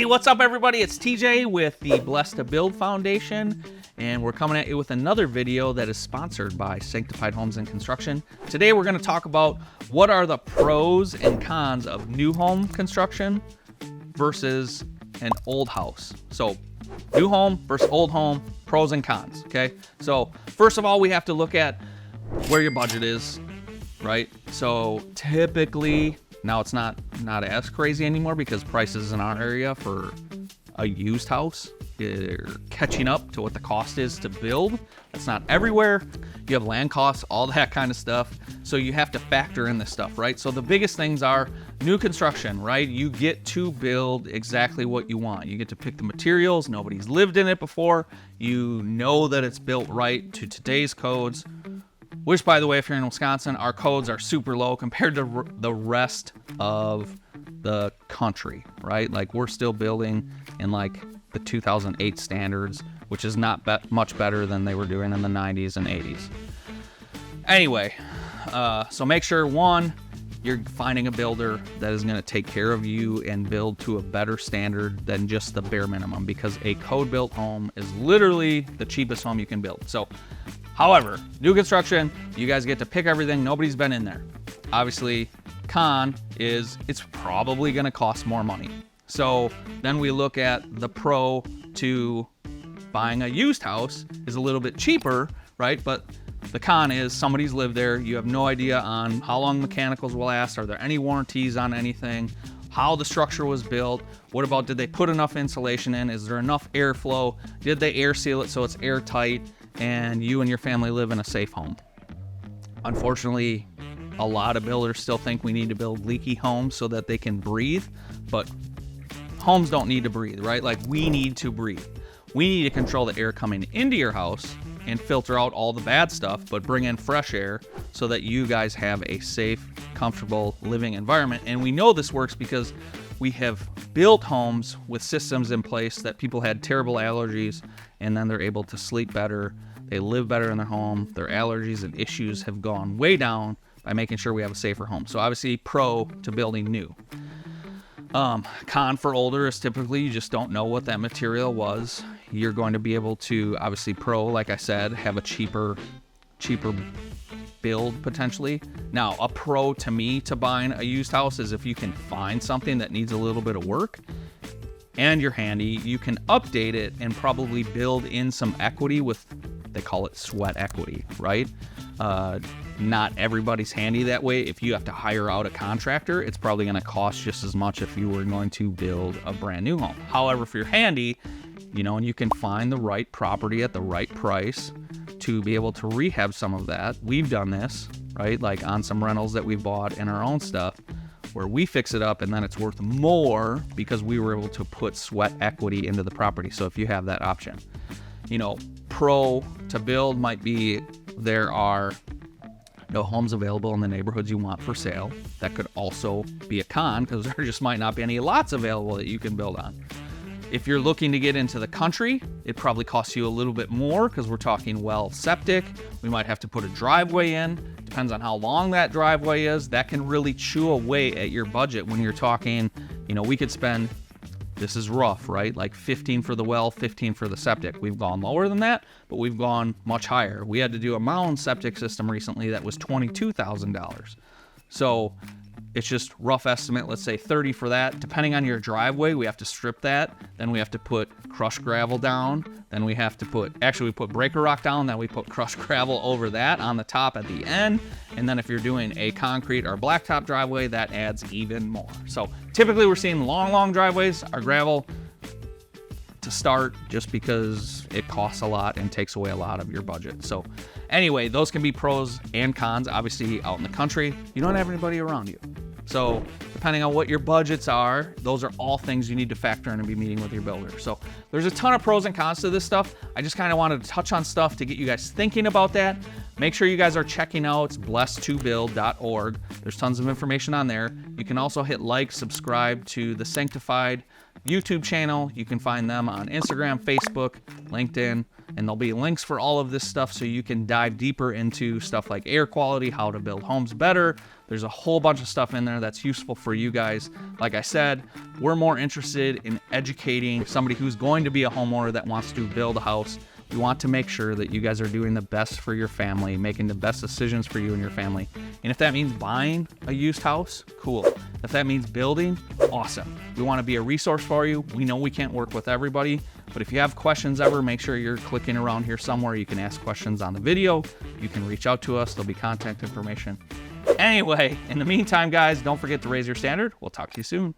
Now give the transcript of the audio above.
Hey, what's up everybody? It's TJ with the Blessed to Build Foundation, and we're coming at you with another video that is sponsored by Sanctified Homes and Construction. Today we're going to talk about what are the pros and cons of new home construction versus an old house. So new home versus old home, pros and cons, okay? So first of all, we have to look at where your budget is, right? So typically, now it's not as crazy anymore because prices in our area for a used house are catching up to what the cost is to build. That's not everywhere. You have land costs, all that kind of stuff. So you have to factor in this stuff, right? So the biggest things are new construction, right? You get to build exactly what you want. You get to pick the materials. Nobody's lived in it before. You know that it's built right to today's codes. Which, by the way, if you're in Wisconsin, our codes are super low compared to the rest of the country, right? Like, we're still building in like the 2008 standards, which is not much better than they were doing in the 90s and 80s. Anyway, so make sure, one, you're finding a builder that is going to take care of you and build to a better standard than just the bare minimum, because a code-built home is literally the cheapest home you can build. So, however, new construction, you guys get to pick everything. Nobody's been in there. Obviously, con is it's probably going to cost more money. So then we look at the pro to buying a used house is a little bit cheaper, right? But the con is somebody's lived there. You have no idea on how long mechanicals will last. Are there any warranties on anything? How the structure was built? What about, did they put enough insulation in? Is there enough airflow? Did they air seal it so it's airtight and you and your family live in a safe home? Unfortunately, a lot of builders still think we need to build leaky homes so that they can breathe, but homes don't need to breathe, right? Like, we need to breathe. We need to control the air coming into your house and filter out all the bad stuff, but bring in fresh air so that you guys have a safe, comfortable living environment. And we know this works because we have built homes with systems in place that people had terrible allergies, and then they're able to sleep better. They live better in their home. Their allergies and issues have gone way down by making sure we have a safer home. So obviously, pro to building new. Con for older is typically you just don't know what that material was. You're going to be able to, obviously, pro, like I said, have a cheaper build potentially. Now, a pro to me to buying a used house is if you can find something that needs a little bit of work and you're handy, you can update it and probably build in some equity with, they call it sweat equity, right? Not everybody's handy that way. If you have to hire out a contractor, it's probably going to cost just as much if you were going to build a brand new home. However, if you're handy, you know, and you can find the right property at the right price to be able to rehab some of that. We've done this, right? Like on some rentals that we've bought in our own stuff, where we fix it up and then it's worth more because we were able to put sweat equity into the property. So if you have that option, you know, pro to build might be there are no homes available in the neighborhoods you want for sale. That could also be a con because there just might not be any lots available that you can build on. If you're looking to get into the country, it probably costs you a little bit more because we're talking well septic. We might have to put a driveway in. Depends on how long that driveway is. That can really chew away at your budget when you're talking, you know, we could spend, this is rough, right? Like 15 for the well, 15 for the septic. We've gone lower than that, but we've gone much higher. We had to do a mound septic system recently that was $22,000. So it's just rough estimate, let's say 30 for that. Depending on your driveway, we have to strip that. Then we have to put crushed gravel down. Then we have to put, actually we put breaker rock down, then we put crushed gravel over that on the top at the end. And then if you're doing a concrete or blacktop driveway, that adds even more. So typically we're seeing long driveways. Our gravel to start just because it costs a lot and takes away a lot of your budget. So anyway, those can be pros and cons. Obviously, out in the country, you don't have anybody around you. So depending on what your budgets are, those are all things you need to factor in and be meeting with your builder. So there's a ton of pros and cons to this stuff. I just kind of wanted to touch on stuff to get you guys thinking about that. Make sure you guys are checking out blessedtobuild.org. There's tons of information on there. You can also hit like, subscribe to the Sanctified YouTube channel. You can find them on Instagram, Facebook, LinkedIn, and there'll be links for all of this stuff so you can dive deeper into stuff like air quality, how to build homes better. There's a whole bunch of stuff in there that's useful for you guys. Like I said, we're more interested in educating somebody who's going to be a homeowner that wants to build a house. We want to make sure that you guys are doing the best for your family, making the best decisions for you and your family. And if that means buying a used house, cool. If that means building, awesome. We want to be a resource for you. We know we can't work with everybody, but if you have questions ever, make sure you're clicking around here somewhere. You can ask questions on the video. You can reach out to us. There'll be contact information. Anyway, in the meantime, guys, don't forget to raise your standard. We'll talk to you soon.